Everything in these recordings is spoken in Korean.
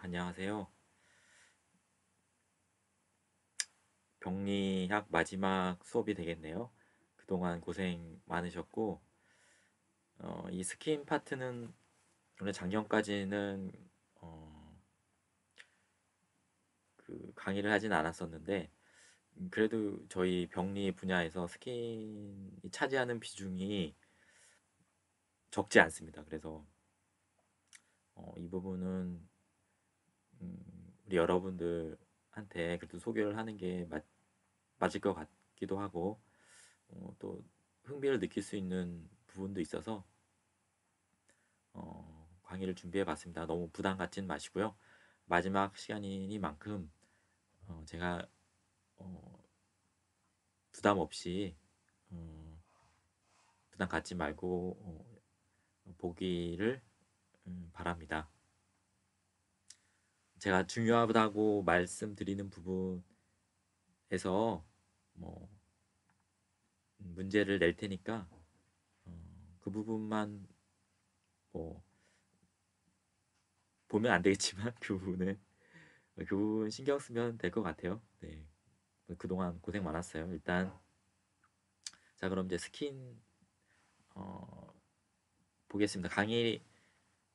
안녕하세요. 병리학 마지막 수업이 되겠네요. 그동안 고생 많으셨고, 이 스킨 파트는 원래 작년까지는 어, 그 강의를 하진 않았었는데, 그래도 저희 병리 분야에서 스킨이 차지하는 비중이 적지 않습니다. 그래서 이 부분은 우리 여러분들한테 그래도 소개를 하는 게 맞을 것 같기도 하고, 또 흥미를 느낄 수 있는 부분도 있어서 강의를 준비해 봤습니다. 너무 부담 갖지는 마시고요. 마지막 시간이니만큼 제가 어, 부담 없이 어, 부담 갖지 말고 보기를 바랍니다. 제가 중요하다고 말씀드리는 부분에서 뭐 문제를 낼 테니까 그 부분만 뭐 보면 안 되겠지만 그 부분 신경 쓰면 될 것 같아요. 네. 그동안 고생 많았어요. 일단 자, 그럼 이제 스킨 어, 보겠습니다.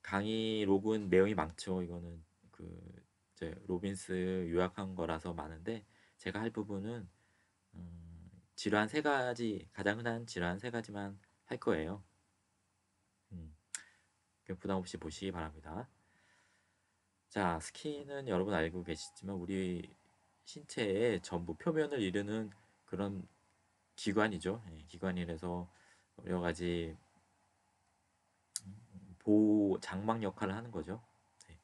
강의 로그는 내용이 많죠. 이거는 그 이제 로빈스 요약한 거라서 많은데 제가 할 부분은 질환 세 가지, 가장 흔한 질환 세 가지만 할 거예요. 음, 부담 없이 보시기 바랍니다. 자, 스킨은 여러분 알고 계시지만 우리 신체의 전부 표면을 이루는 그런 기관이죠. 예, 기관이라서 여러 가지 보호 장막 역할을 하는 거죠. 네,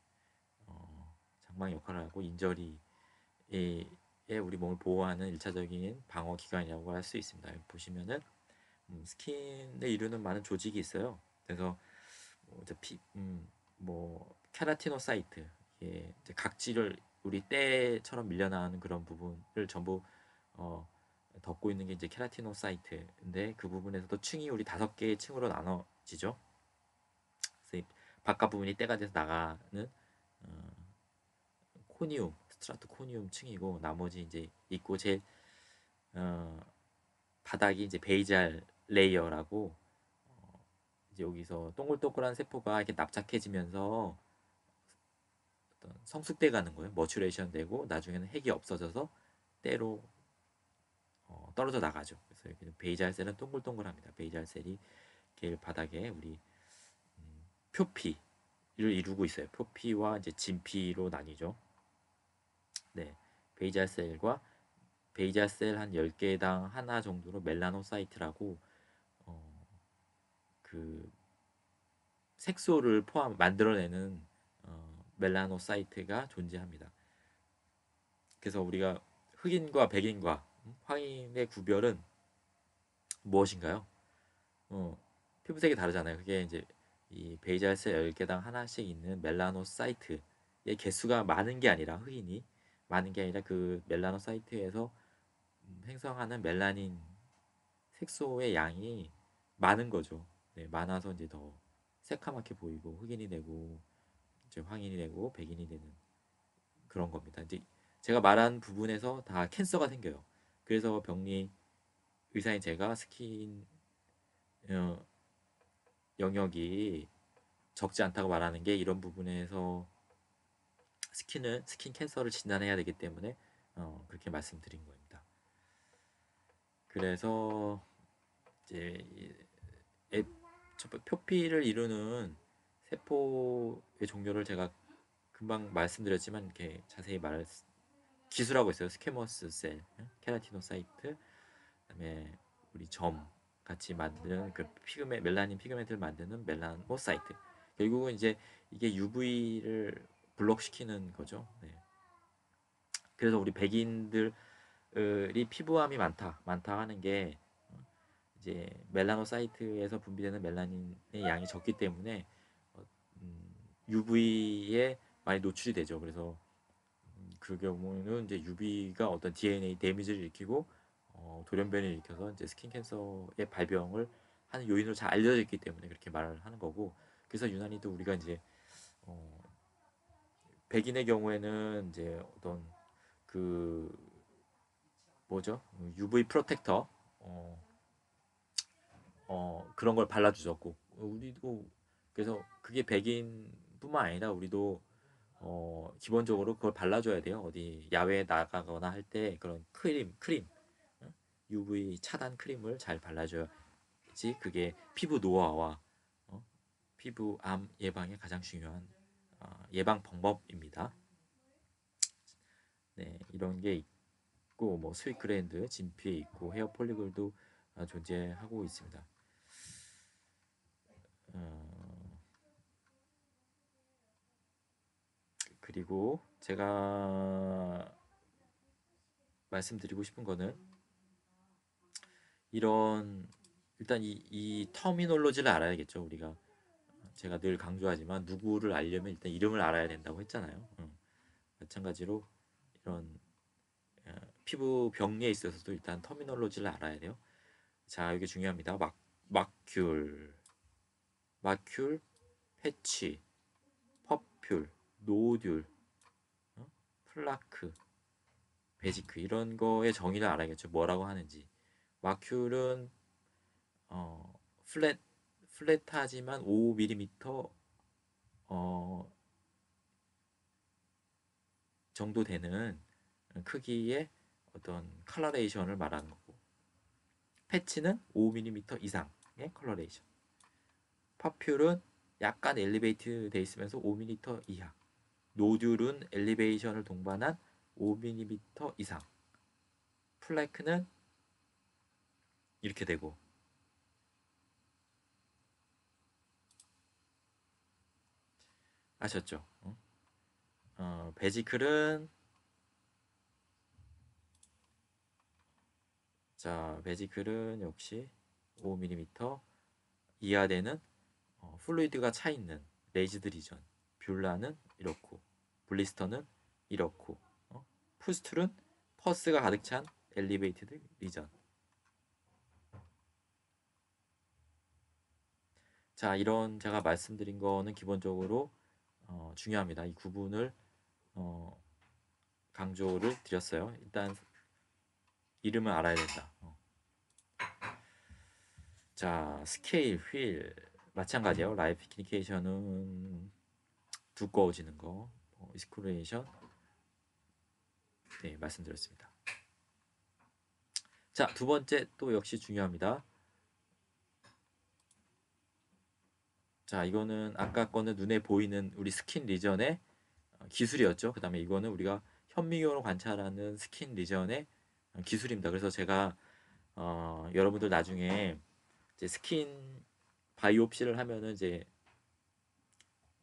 장막 역할을 하고 인절이에 우리 몸을 보호하는 일차적인 방어 기관이라고 할 수 있습니다. 보시면은 스킨을 이루는 많은 조직이 있어요. 그래서 이제 뭐 케라티노사이트, 이게 이제 각질을 우리 때처럼 밀려나는 그런 부분을 전부 어, 덮고 있는 게 이제 케라티노사이트인데 그 부분에서도 층이 우리 5개의 층으로 나눠지죠. 그래서 이 바깥 부분이 때가 돼서 나가는 어, 코니움, 스트라토 코니움 층이고 나머지 이제 있고 제일 어, 바닥이 이제 베이잘 레이어라고 이제 여기서 동글동글한 세포가 이렇게 납작해지면서 어떤 성숙돼 가는 거예요. 머추레이션 되고 나중에는 핵이 없어져서 때로 떨어져 나가죠. 그래서 여기는 베이잘 셀은 동글동글합니다. 베이잘 셀이 계일 바닥에 우리 표피를 이루고 있어요. 표피와 이제 진피로 나뉘죠. 네, 베이잘 셀과 베이잘 셀 한 10개당 하나 정도로 멜라노사이트라고 어, 그 색소를 포함 만들어내는 멜라노사이트가 존재합니다. 그래서 우리가 흑인과 백인과 황인의 구별은 무엇인가요? 어, 피부색이 다르잖아요. 그게 이제 이 베이잘셀 10개당 하나씩 있는 멜라노사이트의 개수가 많은 게 아니라 흑인이 많은 게 아니라 그 멜라노사이트에서 생성하는 멜라닌 색소의 양이 많은 거죠. 네, 많아서 이제 더 새카맣게 보이고 흑인이 되고 이제 황인이 되고 백인이 되는 그런 겁니다. 이제 제가 말한 부분에서 다 캔서가 생겨요. 그래서 병리 의사인 제가 스킨 어, 영역이 적지 않다고 말하는 게 이런 부분에서 스킨 캔서를 진단해야 되기 때문에 그렇게 말씀드린 겁니다. 그래서 이제 표피를 이루는 세포의 종류를 제가 금방 말씀드렸지만 이렇게 자세히 말 기술하고 있어요. 스퀘머스 셀, 케라티노사이트, 그다음에 우리 점 같이 만드는 그 멜라닌 피그멘트를 만드는 멜라노사이트. 결국은 이제 이게 UV를 블록시키는 거죠. 네. 그래서 우리 백인들이 피부암이 많다 하는 게 이제 멜라노사이트에서 분비되는 멜라닌의 양이 적기 때문에 UV에 많이 노출이 되죠. 그래서 그 경우는 이제 UV가 어떤 DNA 데미지를 일으키고 돌연변이를 일으켜서 이제 스킨 캔서의 발병을 하는 요인으로 잘 알려져 있기 때문에 그렇게 말을 하는 거고, 그래서 유난히도 우리가 이제 어, 백인의 경우에는 이제 어떤 그 뭐죠? UV 프로텍터 어, 그런 걸 발라주죠. 꼭 우리도 그래서 그게 백인뿐만 아니라 우리도 기본적으로 그걸 발라줘야 돼요. 어디 야외에 나가거나 할 때 그런 크림 어? UV 차단 크림을 잘 발라줘야지 그게 피부 노화와 어? 피부 암 예방에 가장 중요한 예방 방법입니다. 네, 이런 게 있고 뭐 스위크랜드 진피에 있고 헤어 폴리글도 존재하고 있습니다. 어, 그리고 제가 말씀드리고 싶은 거는 이런 일단 이 터미놀로지를 알아야겠죠. 우리가 제가 늘 강조하지만 누구를 알려면 일단 이름을 알아야 된다고 했잖아요. 마찬가지로 이런 피부 병리에 있어서도 일단 터미놀로지를 알아야 돼요. 자, 이게 중요합니다. 마큘, 마큘, 패치, 퍼퓰, 노듈, 어? 플라크, 베지크 이런 거의 정의를 알아야겠죠. 뭐라고 하는지. 마큘은 어, 플랫 플랫하지만 5mm 어, 정도 되는 크기의 어떤 컬러레이션을 말하는 거고 패치는 5mm 이상의 컬러레이션 퍼퓰은 약간 엘리베이트 돼 있으면서 5mm 이하 노듈은 엘리베이션을 동반한 5mm 이상 플래크는 이렇게 되고 아셨죠? 베지클은 자 베지클은 역시 5mm 이하 되는 플루이드가 차 있는 레이즈드 리전 뷰라는 이렇고 블리스터는 이렇고 푸스툴은 퍼스가 가득 찬 엘리베이티드 리전 자 이런 제가 말씀드린 거는 기본적으로 중요합니다. 이 구분을 어, 강조를 드렸어요. 일단 이름을 알아야 된다. 자 스케일, 휠 마찬가지예요. 라이피케이션은 두꺼워지는 거, 이스쿠레이션 네 말씀드렸습니다. 자 두 번째 또 역시 중요합니다. 자 이거는 아까 거는 눈에 보이는 우리 스킨 리전의 기술이었죠. 그 다음에 이거는 우리가 현미경으로 관찰하는 스킨 리전의 기술입니다. 그래서 제가 여러분들 나중에 이제 스킨 바이옵시를 하면은 이제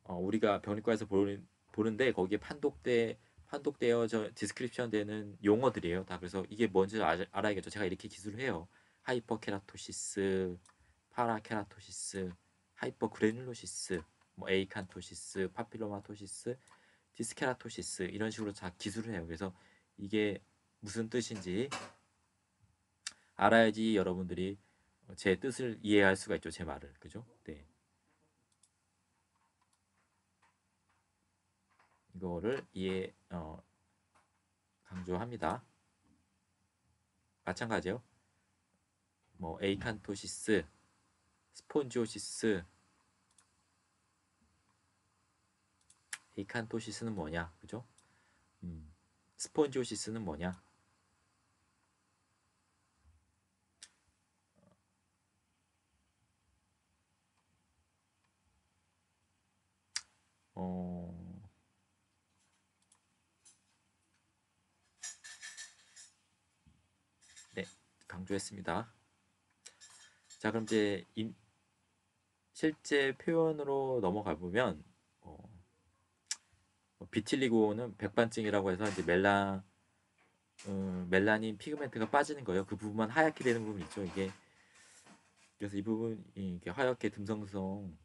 우리가 병리과에서 보는데 거기에 판독되어져 디스크립션 되는 용어들이에요. 다 그래서 이게 뭔지 알아야겠죠. 제가 이렇게 기술을 해요. 하이퍼케라토시스, 파라케라토시스, 하이퍼그래놀로시스, 뭐 에이칸토시스, 파필로마토시스, 디스케라토시스 이런 식으로 다 기술을 해요. 그래서 이게 무슨 뜻인지 알아야지 여러분들이 제 뜻을 이해할 수가 있죠. 제 말을. 그죠? 네. 이거를 강조합니다. 마찬가지요. 뭐 에이칸토시스, 스폰지오시스, 에이칸토시스는 뭐냐, 그죠? 스폰지오시스는 뭐냐? 어, 네, 강조했습니다. 자, 그럼 이제 실제 표현으로 넘어가 보면 비틸리고는 백반증이라고 해서 이제 멜라닌 피그멘트가 빠지는 거예요. 그 부분만 하얗게 되는 부분 있죠. 이게 그래서 이 부분이 이렇게 하얗게 듬성성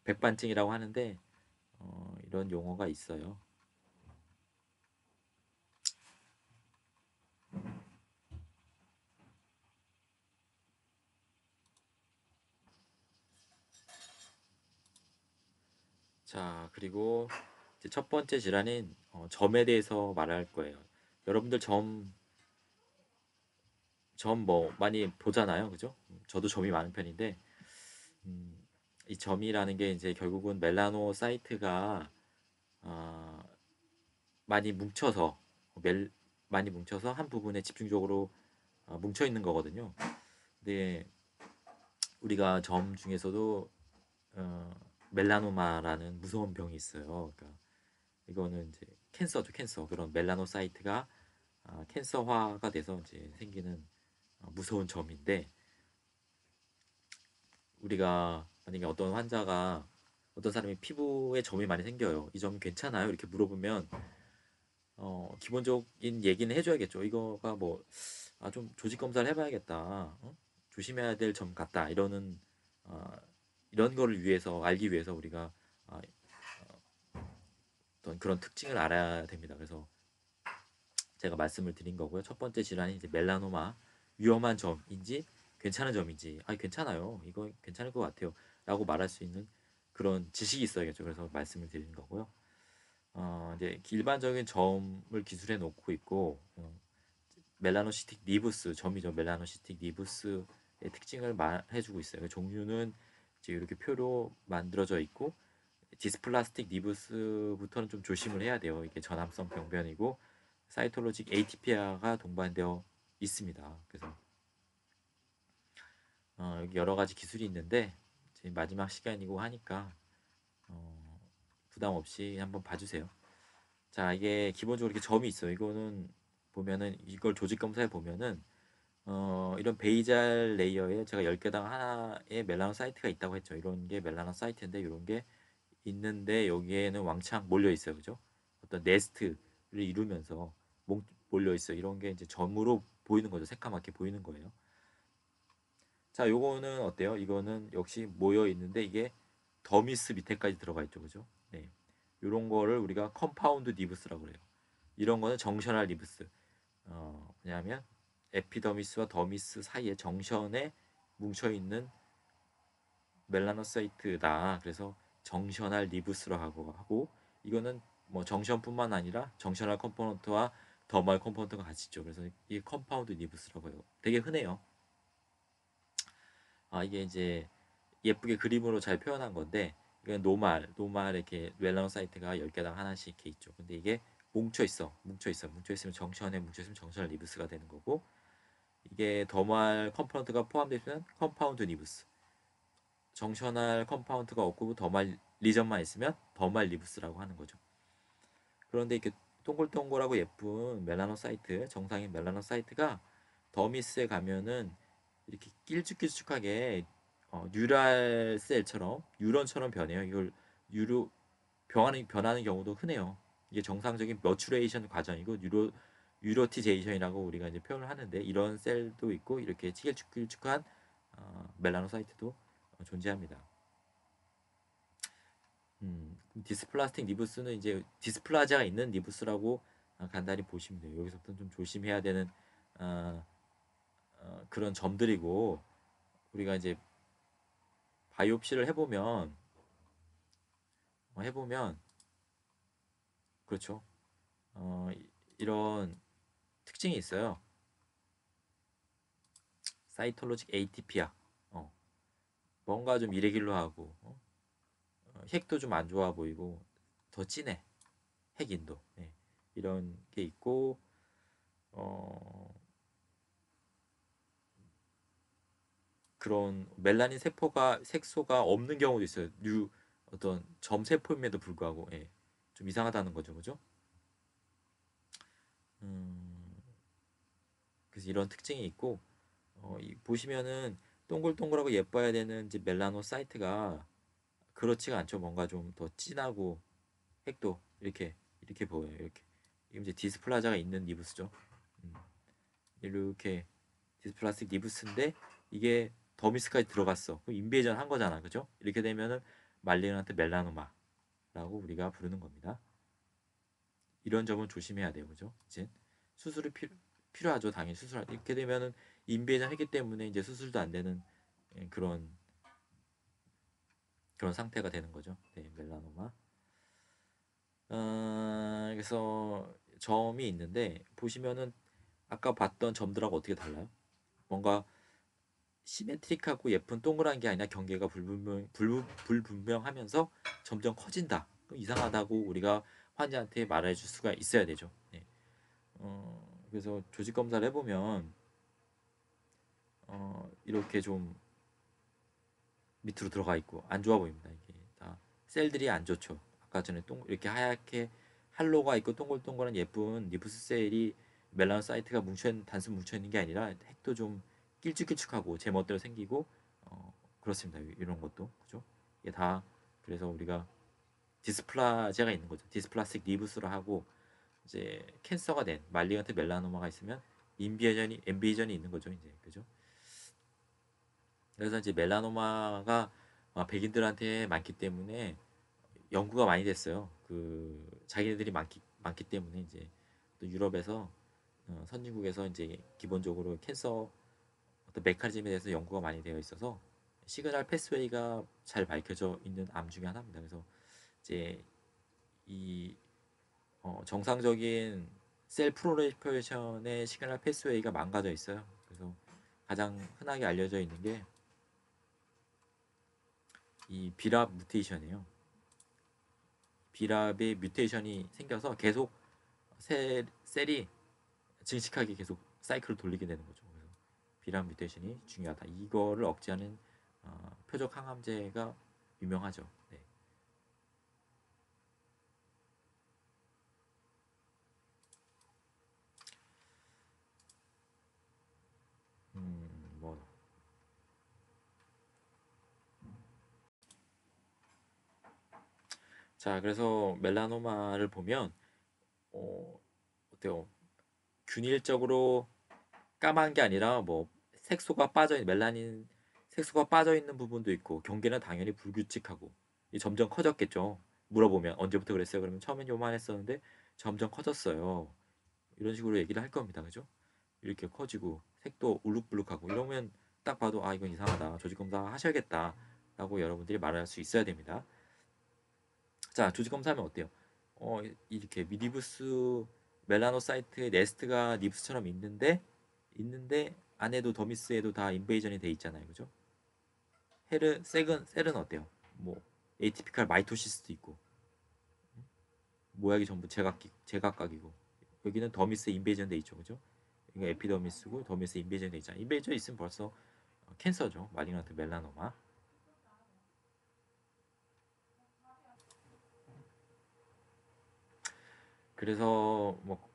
백반증이라고 하는데 이런 용어가 있어요. 자, 그리고 이제 첫 번째 질환인 점에 대해서 말할 거예요. 여러분들 점 뭐 많이 보잖아요, 그죠? 저도 점이 많은 편인데 음, 이 점이라는 게 이제 결국은 멜라노사이트가 아, 많이 뭉쳐서 멜 많이 뭉쳐서 한 부분에 집중적으로 뭉쳐 있는 거거든요. 근데 우리가 점 중에서도 어, 멜라노마라는 무서운 병이 있어요. 그러니까 이거는 이제 캔서죠, 캔서. 그런 멜라노사이트가 캔서화가 돼서 이제 생기는 무서운 점인데 우리가 만약에 어떤 사람이 피부에 점이 많이 생겨요. 이 점이 괜찮아요? 이렇게 물어보면 기본적인 얘기는 해줘야겠죠. 이거가 뭐 좀 조직 검사를 해봐야겠다. 조심해야 될 점 같다. 어, 이런 거를 위해서 알기 위해서 우리가 어, 어떤 그런 특징을 알아야 됩니다. 그래서 제가 말씀을 드린 거고요. 첫 번째 질환이 이제 멜라노마 위험한 점인지 괜찮은 점인지 괜찮아요. 이거 괜찮을 것 같아요. 라고 말할 수 있는 그런 지식이 있어야겠죠. 그래서 말씀을 드리는 거고요. 이제 일반적인 점을 기술해 놓고 있고 멜라노시틱 니부스 점이죠. 멜라노시틱 니부스의 특징을 말해주고 있어요. 그 종류는 이제 이렇게 표로 만들어져 있고 디스플라스틱 니부스부터는 좀 조심을 해야 돼요. 이게 전암성 병변이고 사이톨로직 에이티피아가 동반되어 있습니다. 그래서 여기 여러 가지 기술이 있는데 지금 마지막 시간이고 하니까 어, 부담 없이 한번 봐주세요. 자, 이게 기본적으로 이렇게 점이 있어요. 이거는 보면은 이걸 조직 검사해 보면은 이런 베이잘 레이어에 제가 10개당 하나의 멜라노사이트가 있다고 했죠. 이런 게 멜라노사이트인데 이런 게 있는데 여기에는 왕창 몰려 있어요. 그죠? 어떤 네스트를 이루면서 몰려 있어요. 이런 게 이제 점으로 보이는 거죠. 새까맣게 보이는 거예요. 자, 요거는 어때요? 이거는 역시 모여 있는데 이게 더미스 밑에까지 들어가 있죠. 그죠? 네. 요런 거를 우리가 컴파운드 니브스라고 그래요. 이런 거는 정션할 니브스. 뭐냐면 에피더미스와 더미스 사이에 정션에 뭉쳐 있는 멜라노사이트다. 그래서 정션할 니부스로 하고 이거는 뭐 정션뿐만 아니라 정션할 컴포넌트와 더말 컴포넌트가 같이 있죠. 그래서 이 컴파운드 니부스라고 해요. 되게 흔해요. 이게 이제 예쁘게 그림으로 잘 표현한 건데 이건 노말 이렇게 멜라노사이트가 10개당 하나씩 이렇게 있죠. 근데 이게 뭉쳐 있으면 정션에 뭉쳐 있으면 정션할 니부스가 되는 거고 이게 더말 컴포넌트가 포함되어 있으면 컴파운드 니부스 정션할 컴파운드가 없고 더말 리전만 있으면 더말 리브스라고 하는 거죠. 그런데 이렇게 동글동글하고 예쁜 멜라노사이트, 정상인 멜라노사이트가 더미스에 가면은 이렇게 길쭉길쭉하게 뉴랄 셀처럼 뉴런처럼 변해요. 이걸 뉴로 변하는 경우도 흔해요. 이게 정상적인 머추레이션 과정이고 유로티제이션이라고 우리가 이제 표현을 하는데 이런 셀도 있고 이렇게 길쭉길쭉한 멜라노사이트도 존재합니다. 디스플라스틱 니부스는 이제 디스플라지아가 있는 니부스라고 간단히 보시면 돼요. 여기서부터 좀 조심해야 되는 어, 그런 점들이고 우리가 이제 바이옵시를 해보면 그렇죠. 이런 특징이 있어요. 사이톨로직 에이티피아. 뭔가 좀 이레길러하고 핵도 좀 안 좋아 보이고 더 진해. 핵인도. 네. 이런 게 있고 어, 그런 멜라닌 색소가 없는 경우도 있어요. 어떤 점세포임에도 불구하고 좀 이상하다는 거죠, 그죠? 음, 그래서 이런 특징이 있고 보시면은 동글동글하고 예뻐야 되는 이제 멜라노사이트가 그렇지가 않죠. 뭔가 좀 더 진하고 핵도 이렇게 보여요. 이렇게 이게 이제 디스플라자가 있는 니부스죠. 음, 이렇게 디스플라스틱 니부스인데 이게 더미스까지 들어갔어. 그럼 인베이전 한 거잖아, 그죠? 이렇게 되면은 말리는한테 멜라노마라고 우리가 부르는 겁니다. 이런 점은 조심해야 돼요, 그죠? 이제 수술이 필요하죠, 당연히 수술 이렇게 되면은 인베이전 했기 때문에 이제 수술도 안 되는 그런 상태가 되는 거죠. 네, 멜라노마. 그래서 점이 있는데 보시면은 아까 봤던 점들하고 어떻게 달라요? 뭔가 시메트릭하고 예쁜 동그란 게 아니라 경계가 불분명하면서 점점 커진다. 그럼 이상하다고 우리가 환자한테 말해줄 수가 있어야 되죠. 네. 그래서 조직 검사를 해보면 이렇게 좀 밑으로 들어가 있고 안 좋아 보입니다. 이게 다 셀들이 안 좋죠. 아까 전에 이렇게 하얗게 할로가 있고 동글동글한 예쁜 리프스 셀이 멜라노사이트가 단순 뭉쳐 있는 게 아니라 핵도 좀 길쭉길쭉하고 제 멋대로 생기고 그렇습니다. 이런 것도 그죠? 이게 다 그래서 우리가 디스플라지아가 있는 거죠. 디스플라스틱 리브스로 하고 이제 캔서가 된 말리언트 멜라노마가 있으면 인비전이 있는 거죠. 이제 그죠? 그래서 이제 멜라노마가 백인들한테 많기 때문에 연구가 많이 됐어요. 그 자기네들이 많기 때문에 이제 또 유럽에서 선진국에서 이제 기본적으로 캔서 어떤 메커니즘에 대해서 연구가 많이 되어 있어서 시그널 패스웨이가 잘 밝혀져 있는 암 중에 하나입니다. 그래서 이제 이 정상적인 셀 프로리퍼레이션의 시그널 패스웨이가 망가져 있어요. 그래서 가장 흔하게 알려져 있는 게 이 비랍 뮤테이션이에요. 비랍의 뮤테이션이 생겨서 계속 셀이 증식하게 계속 사이클을 돌리게 되는 거죠. 그래서 비랍 뮤테이션이 중요하다. 이거를 억제하는 표적 항암제가 유명하죠. 네. 뭐. 자, 그래서 멜라노마를 보면 어때요? 균일적으로 까만 게 아니라 뭐 색소가 빠져 있는 멜라닌 색소가 빠져 있는 부분도 있고 경계는 당연히 불규칙하고 점점 커졌겠죠. 물어보면 언제부터 그랬어요? 그러면 처음엔 요만했었는데 점점 커졌어요. 이런 식으로 얘기를 할 겁니다. 그죠? 이렇게 커지고 색도 울룩불룩하고 이러면 딱 봐도 아 이건 이상하다. 조직 검사 하셔야겠다라고 여러분들이 말할 수 있어야 됩니다. 자, 조직 검사하면 어때요? 이렇게 미디부스 멜라노사이트의 네스트가 닙스처럼 있는데 안에도 더미스에도 다 인베이전이 돼 있잖아요. 그죠? 셀은 어때요? 뭐 에이티피칼 마이토시스도 있고 모양이 전부 제각각이고 여기는 더미스 인베이전 돼 있죠. 그죠? 이거 에피더미스고 더미스 인베이전 돼 있잖아요. 인베이전 있으면 벌써 캔서죠. 마리넌트 멜라노마. 그래서 뭐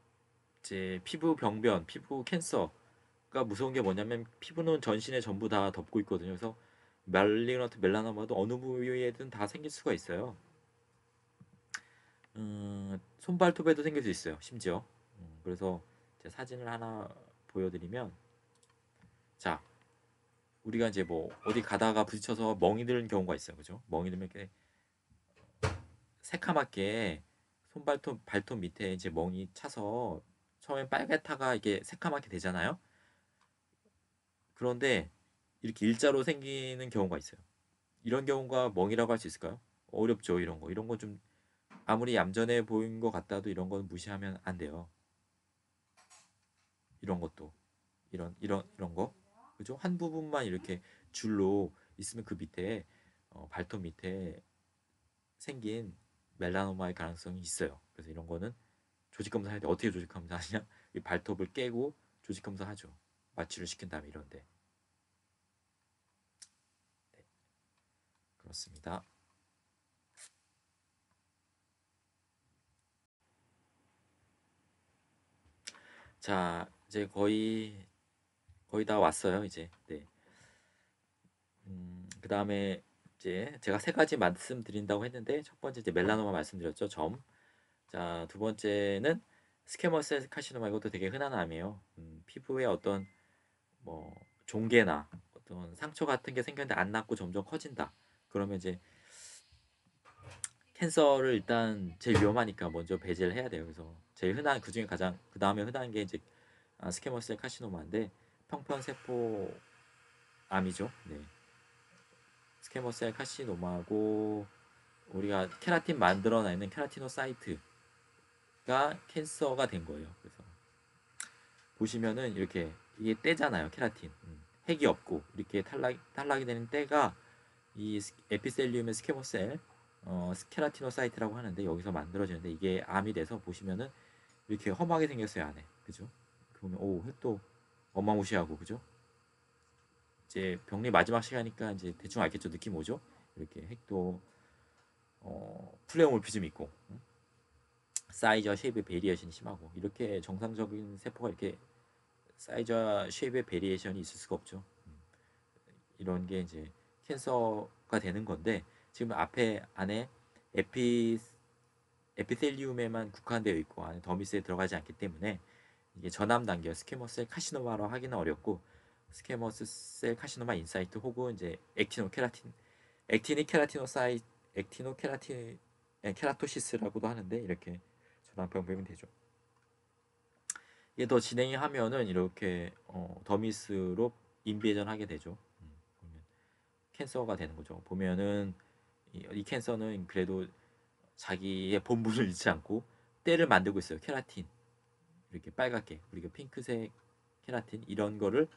이제 피부 병변, 피부 캔서가 무서운 게 뭐냐면 피부는 전신에 전부 다 덮고 있거든요. 그래서 말리넌트 멜라노마도 어느 부위에든 다 생길 수가 있어요. 손발톱에도 생길 수 있어요. 심지어. 그래서 제 사진을 하나 보여드리면 자 우리가 이제 뭐 어디 가다가 부딪혀서 멍이 드는 경우가 있어요. 그죠? 멍이 들면 이렇게 새카맣게 발톱 밑에 이제 멍이 차서 처음엔 빨갛다가 이게 새카맣게 되잖아요. 그런데 이렇게 일자로 생기는 경우가 있어요. 이런 경우가 멍이라고 할 수 있을까요? 어렵죠, 이런 거. 이런 거 좀 아무리 얌전해 보인 것 같아도 이런 건 무시하면 안 돼요. 이런 것도 이런 거, 그죠? 한 부분만 이렇게 줄로 있으면 그 밑에 발톱 밑에 생긴 멜라노마의 가능성이 있어요. 그래서 이런 거는 조직 검사할 때 어떻게 조직 검사하냐? 이 발톱을 깨고 조직 검사하죠. 마취를 시킨 다음에 이런데. 네, 그렇습니다. 자, 이제 거의 다 왔어요, 이제. 네. 그 다음에 이제 제가 세 가지 말씀드린다고 했는데 첫 번째 이제 멜라노마 말씀드렸죠, 점. 자, 두 번째는 스퀘머스 카시노마 이것도 되게 흔한 암이에요. 피부에 어떤 뭐 종괴나 어떤 상처 같은 게 생겼는데 안 낫고 점점 커진다. 그러면 이제 캔서를 일단 제일 위험하니까 먼저 배제를 해야 돼요. 그래서 제일 흔한 그 중에 가장 그 다음에 흔한 게 이제 스퀘머스 카시노마인데 평편세포 암이죠. 네. 스퀘머스 카시노마고 우리가 케라틴 만들어내는 케라티노사이트가 캔서가 된 거예요. 그래서 보시면은 이렇게 이게 때잖아요. 케라틴. 핵이 없고 이렇게 탈락이 되는 때가 이 에피셀리움의 스케모셀 케라티노사이트라고 하는데 여기서 만들어지는데 이게 암이 돼서 보시면은 이렇게 험하게 생겼어요 안에. 그죠? 그러면 오 핵도 어마무시하고 그죠? 이제 병리 마지막 시간이니까 이제 대충 알겠죠? 느낌 오죠? 이렇게 핵도 플레오몰피즘 있고 사이즈와 쉐입의 베리에이션이 심하고 이렇게 정상적인 세포가 이렇게 사이즈와 쉐입의 베리에이션이 있을 수가 없죠. 이런 게 이제 캔서가 되는 건데 지금 앞에 안에 에피셀리움에만 국한되어 있고 안에 더미스에 들어가지 않기 때문에 이게 전암 단계 스퀘머스 셀 카시노마로 하기는 어렵고 스퀘머스 셀 카시노마 인사이트 혹은 이제 액티노 케라토시스라고도 하는데 이렇게 전암병변이 되죠. 이게 더 진행이 하면은 이렇게 더미스로 인비에전하게 되죠. 보면 캔서가 되는 거죠. 보면은 이 캔서는 그래도 자기의 본분을 잃지 않고 때를 만들고 있어요. 케라틴 이렇게 빨갛게 우리가 핑크색 케라틴 이런 거를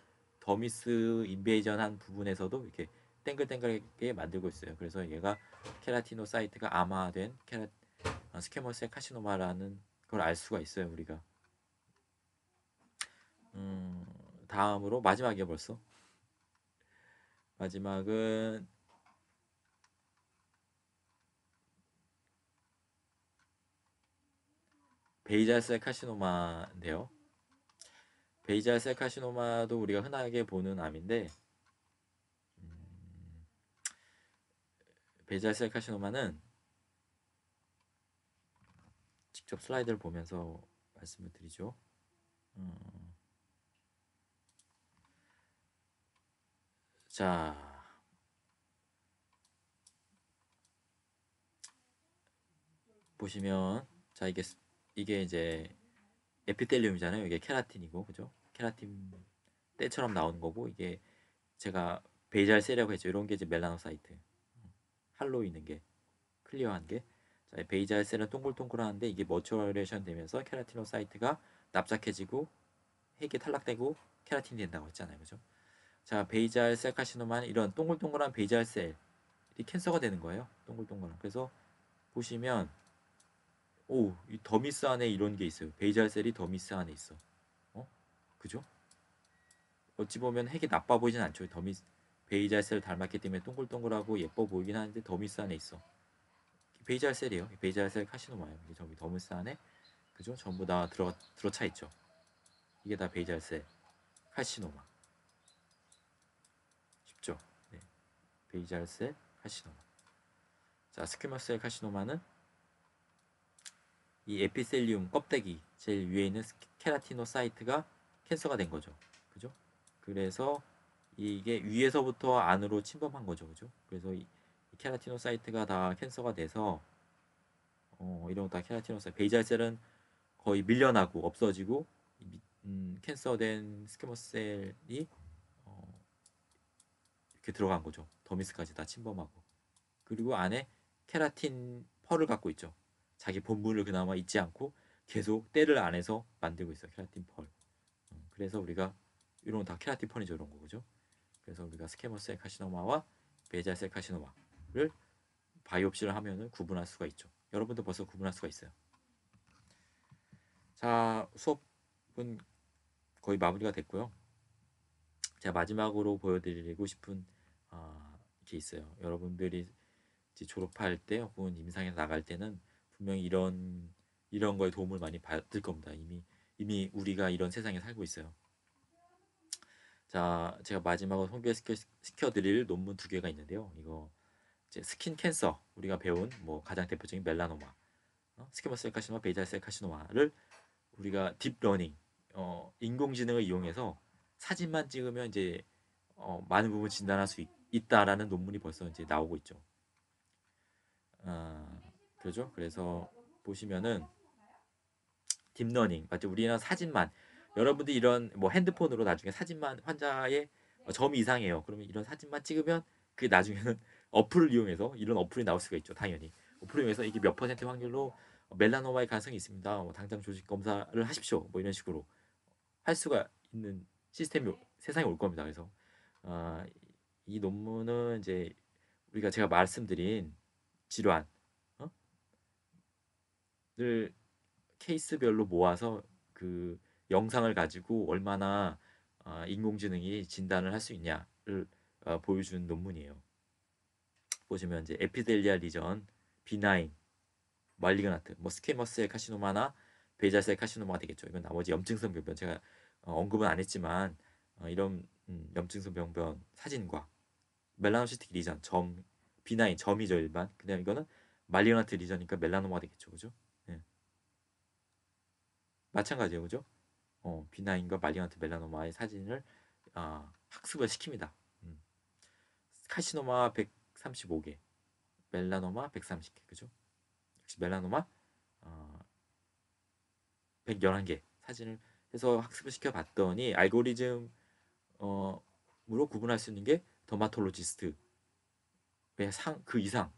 더미스 인베이전한 부분에서도 이렇게 땡글땡글하게 만들고 있어요. 그래서 얘가 케라티노사이트가 암화된 스퀘머스 카시노마라는 걸 알 수가 있어요. 우리가 다음으로 마지막이야 벌써. 마지막은 베이잘셀 카시노마인데요. 베이잘셀 카시노마도 우리가 흔하게 보는 암인데 베이잘셀 카시노마는 직접 슬라이드를 보면서 말씀을 드리죠. 자, 보시면 자 이게 이제 에피텔리움이잖아요. 이게 케라틴이고 그죠? 케라틴 때처럼 나오는 거고 이게 제가 베이잘셀이라고 했죠. 이런 게 이제 멜라노사이트 할로 있는 게 클리어한 게 자, 베이잘셀은 동글동글하는데 이게 머추어레이션 되면서 케라티노사이트가 납작해지고 핵이 탈락되고 케라틴이 된다고 했잖아요. 그죠? 자, 베이잘셀 카시노마는 이런 동글동글한 베이잘셀이 캔서가 되는 거예요. 동글동글한. 그래서 보시면 이 더미스 안에 이런 게 있어요. 베이잘셀이 더미스 안에 있어. 그죠? 어찌 보면 핵이 나빠 보이진 않죠. 베이잘셀을 닮았기 때문에 동글동글하고 예뻐 보이긴 하는데 더미스 안에 있어. 베이잘셀이에요. 베이잘셀 카시노마예요. 저기 더미스 안에 그죠? 전부 다 들어차 있죠. 이게 다 베이잘셀 카시노마. 쉽죠? 네. 베이잘셀 카시노마. 자, 스퀴머셀 카시노마는 이 에피셀리움 껍데기 제일 위에 있는 케라티노사이트가 캔서가 된 거죠. 그죠? 그래서 이게 위에서부터 안으로 침범한 거죠. 그죠? 그래서 이 케라티노사이트가 다 캔서가 돼서 이런 거 다 케라티노사이트 베이잘셀은 거의 밀려나고 없어지고 캔서된 스퀘머셀이 이렇게 들어간 거죠. 더미스까지 다 침범하고 그리고 안에 케라틴 펄을 갖고 있죠. 자기 본분을 그나마 잊지 않고 계속 때를 안에서 만들고 있어요. 케라틴 펄. 그래서 우리가 이런 건 다 케라틴 펄이죠. 이런 거죠. 그래서 우리가 스퀘머셀 카시노마와 베이잘셀 카시노마를 바이옵시를 하면은 구분할 수가 있죠. 여러분도 벌써 구분할 수가 있어요. 자, 수업은 거의 마무리가 됐고요. 제가 마지막으로 보여드리고 싶은 게 있어요. 여러분들이 이제 졸업할 때 혹은 임상에 나갈 때는 분명히 이런 거에 도움을 많이 받을 겁니다. 이미 우리가 이런 세상에 살고 있어요. 자, 제가 마지막으로 소개시켜드릴 논문 2개가 있는데요. 이거 이제 스킨 캔서 우리가 배운 뭐 가장 대표적인 멜라노마, 스퀘머셀 카시노마, 베이잘셀 카시노마를 우리가 딥러닝, 인공지능을 이용해서 사진만 찍으면 이제 많은 부분 진단할 수 있다라는 논문이 벌써 이제 나오고 있죠. 그죠? 그래서 보시면은 딥러닝 맞죠? 우리는 사진만 여러분들 이런 뭐 핸드폰으로 나중에 사진만 환자의 점이 이상해요. 그러면 이런 사진만 찍으면 그 나중에는 어플을 이용해서 이런 어플이 나올 수가 있죠. 당연히 5%에서 이게 몇 퍼센트 확률로 멜라노마의 가능성이 있습니다. 당장 조직 검사를 하십시오. 뭐 이런 식으로 할 수가 있는 시스템이 세상에 올 겁니다. 그래서 어, 이 논문은 이제 제가 말씀드린 질환 을 케이스별로 모아서 그 영상을 가지고 얼마나 인공지능이 진단을 할 수 있냐를 보여준 논문이에요. 보시면 이제 에피델리알 리전, 비나인, 말리그나트, 뭐 스퀘머스 셀 카시노마나 베이잘 셀 카시노마가 되겠죠. 이건 나머지 염증성 병변 제가 언급은 안 했지만 이런 염증성 병변 사진과 멜라노시틱 리전, 비나인 점이죠 일반. 그냥 이거는 말리그나트 리전이니까 멜라노마가 되겠죠, 그죠? 예. 마찬가지예요, 그죠? 비나인과 말리그나트 멜라노마의 사진을 학습을 시킵니다. 카시노마 135개, 멜라노마 130개, 그죠? 역시 멜라노마 111개 사진을 해서 학습을 시켜봤더니 알고리즘으로 구분할 수 있는 게 더마톨로지스트의 그 이상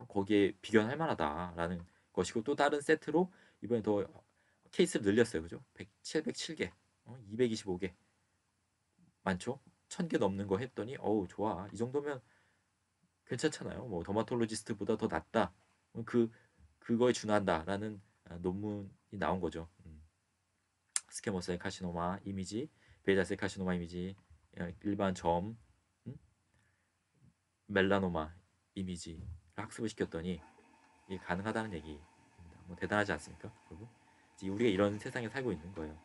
거기에 비견할 만하다라는 것이고, 또 다른 세트로 이번에 더 케이스를 늘렸어요, 그죠? 707개, 225개 많죠? 1000개 넘는 거 했더니 좋아, 이 정도면 괜찮잖아요. 뭐 더마톨로지스트보다 더 낫다. 그거에 준한다라는 논문이 나온 거죠. 스퀘머스 카시노마 이미지, 베이자셀 카시노마 이미지, 일반 점, 멜라노마 이미지 학습을 시켰더니 이게 가능하다는 얘기입니다. 뭐 대단하지 않습니까, 여러분? 우리가 이런 세상에 살고 있는 거예요.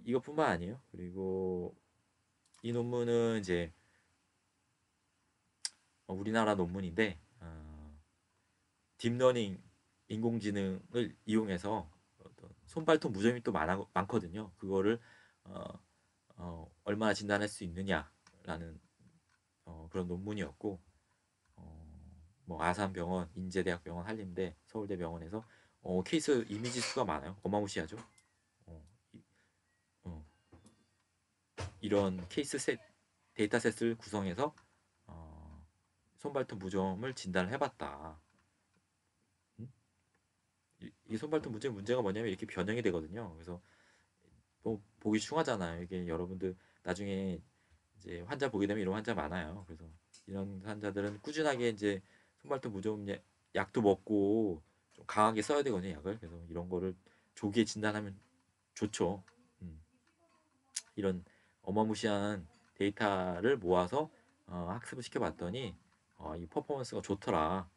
이것뿐만 아니에요. 그리고 이 논문은 이제 우리나라 논문인데 딥러닝 인공지능을 이용해서 손발톱 무좀이 또 많거든요. 그거를 얼마나 진단할 수 있느냐라는 그런 논문이었고, 뭐 아산병원, 인제대학병원, 한림대, 서울대병원에서 케이스 이미지 수가 많아요. 어마무시하죠. 어, 이런 데이터셋을 구성해서 손발톱 무좀을 진단을 해봤다. 이 손발톱 문제가 뭐냐면 이렇게 변형이 되거든요. 그래서 또 보기 흉하잖아요. 이게 여러분들 나중에 이제 환자 보게 되면 이런 환자 많아요. 그래서 이런 환자들은 꾸준하게 이제 손발톱 무좀 약도 먹고 좀 강하게 써야 되거든요, 약을. 그래서 이런 거를 조기에 진단하면 좋죠. 이런 어마무시한 데이터를 모아서 학습을 시켜봤더니 이 퍼포먼스가 좋더라.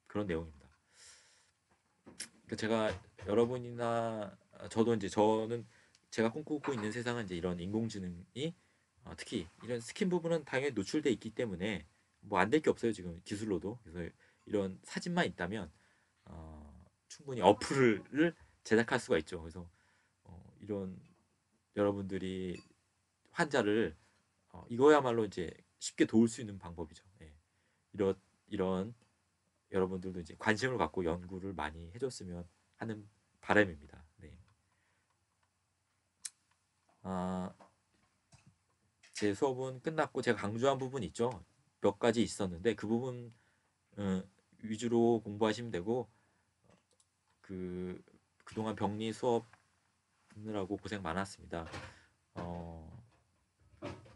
그런 내용입니다. 그러니까 제가 여러분이나 저도 이제 저는 제가 꿈꾸고 있는 세상은 이제 이런 인공지능이 특히 이런 스킨 부분은 당연히 노출돼 있기 때문에 뭐 안 될 게 없어요 지금 기술로도. 그래서 이런 사진만 있다면 충분히 어플을 제작할 수가 있죠. 그래서 이런 여러분들이 환자를 이거야말로 이제 쉽게 도울 수 있는 방법이죠. 예. 이런 여러분들도 이제 관심을 갖고 연구를 많이 해줬으면 하는 바람입니다. 네. 제 수업은 끝났고 제가 강조한 부분 있죠. 몇 가지 있었는데 그 부분 위주로 공부하시면 되고, 그동안 병리 수업 듣느라고 고생 많았습니다.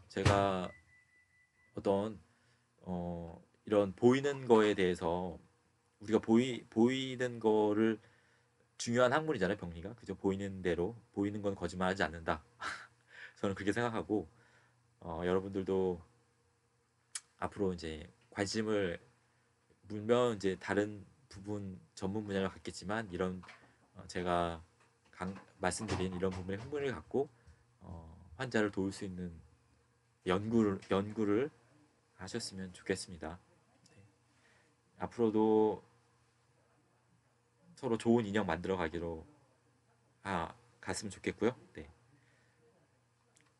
제가 어떤 이런 보이는 거에 대해서 우리가 보이는 거를 중요한 학문이잖아요, 병리가. 그죠? 보이는 대로 보이는 건 거짓말하지 않는다. 저는 그렇게 생각하고 여러분들도 앞으로 이제 관심을 물면 이제 다른 부분 전문 분야를 갖겠지만 이런 제가 말씀드린 이런 부분에 흥미를 갖고 환자를 도울 수 있는 연구를 하셨으면 좋겠습니다. 네. 앞으로도 서로 좋은 인연 만들어 가기로 갔으면 좋겠고요. 네.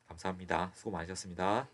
감사합니다. 수고 많으셨습니다.